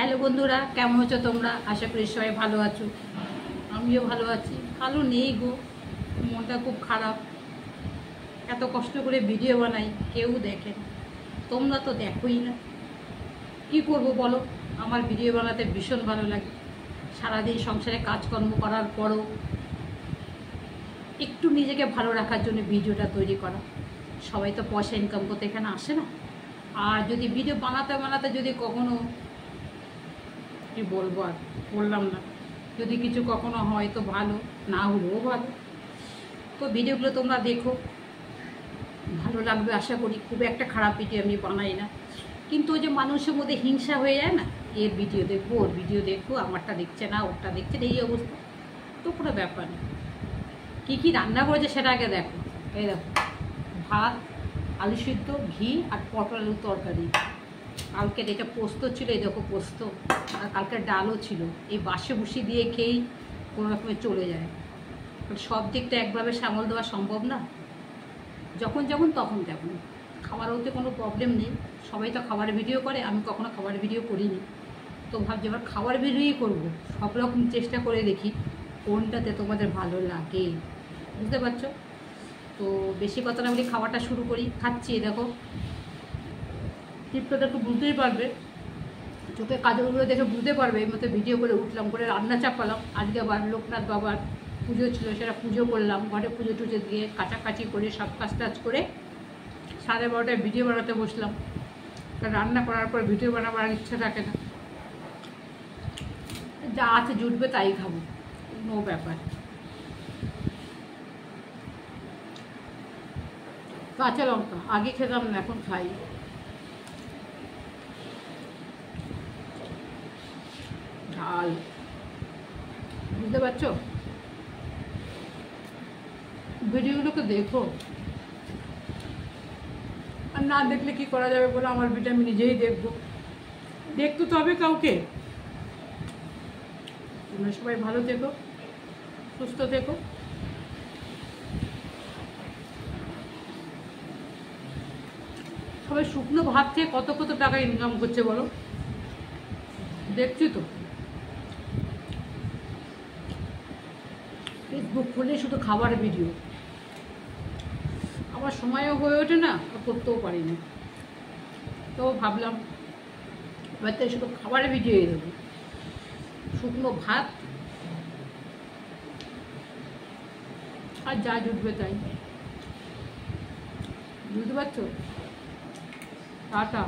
Hello বন্ধুরা, কেমন আছো তোমরা? আশা করি সবাই ভালো আছো। আমিও ভালো আছি। ভালো নেই গো, মনটা খুব খারাপ। এত কষ্ট করে ভিডিও বানাই, কেউ দেখে না। তোমরা তো দেখোই না। কি করব বলো? আমার ভিডিও বানাতে ভীষণ ভালো লাগে। সারাদিন সংসারে কাজকর্ম করার পরও একটু নিজেকে ভালো রাখার জন্য ভিডিওটা তৈরি করা। সবাই তো পয়সা ইনকাম করতে এখানে আসে না। আর যদি ভিডিও বানাতে বানাতে যদি কখনো কি বলবো, আর বললাম না, যদি কিছু কখনো হয় তো ভালো, না হলেও ভালো। তো ভিডিওগুলো তোমরা দেখো, ভালো লাগবে আশা করি। খুব একটা খারাপ ভিডিও আমি বানাই না, কিন্তু ওই যে মানুষের মধ্যে হিংসা হয়ে যায় না, এর ভিডিও দেখবো, ওর ভিডিও দেখবো, আমারটা দেখছে না, ওরটা দেখছে না, এই অবস্থা। তো কোনো ব্যাপার না। কী কী রান্না করেছে সেটা আগে দেখো। এই দেখো, ভাত, আলু সিদ্ধ, ঘি আর পটল আলুর তরকারি। কালকের এটা পোস্ত ছিল, এই দেখো পোস্ত। আর কালকের ডালও ছিল। এই বাসে বুসি দিয়ে খেয়েই কোনো রকমে চলে যায়। সব দিকটা একভাবে সামাল দেওয়া সম্ভব না। যখন যখন তখন তেমন। খাবার হতে কোনো প্রবলেম নেই। সবাই তো খাবার ভিডিও করে, আমি কখনো খাবার ভিডিও করিনি। তো ভাবছি এবার খাবার ভিডিওই করবো। সব রকম চেষ্টা করে দেখি কোনটাতে তোমাদের ভালো লাগে, বুঝতে পারছো? তো বেশি কথা না বলি, খাওয়াটা শুরু করি। খাচ্ছি, দেখো টিপটা একটু বুঝতেই পারবে, চোখে কাজলগুলো দেখে বুঝতে পারবে। এই মতো ভিডিও করে উঠলাম, করে রান্না চাপালাম। আজকে আবার লোকনাথ বাবার পুজো ছিল, সেটা পুজো করলাম। ঘরে পুজো টুজো দিয়ে কাচাকাচি করে সব কাজ টাজ করে 12:30টায় ভিডিও বানাতে বসলাম। রান্না করার পর ভিডিও বানাবার আর ইচ্ছা থাকে না। যা আছে জুটবে তাই খাবো, নো ব্যাপার। কাঁচা লঙ্কা আগে খেতাম না, এখন খাই। ঝাল, বুঝতে পারছো? ভিডিওগুলোকে দেখো, আর না দেখলে কি করা যাবে বলে, আমার ভিডিও আমি নিজেই দেখবো। দেখতে তো হবে কাউকে। তোমরা সবাই ভালো থেকো, সুস্থ থেকো। সবাই শুকনো ভাত থেকে কত কত টাকা ইনকাম করছে বলো, দেখছি তো। ফেসবুক খুলে শুধু খাবার ভিডিও। আমার সময়ও হয়ে ওঠে না, করতেও পারি না। তো ভাবলাম এবার তো শুধু খাবার ভিডিও দেবো। শুকনো ভাত আর যা জুটবে তাই, বুঝতে পারছো? টাটা।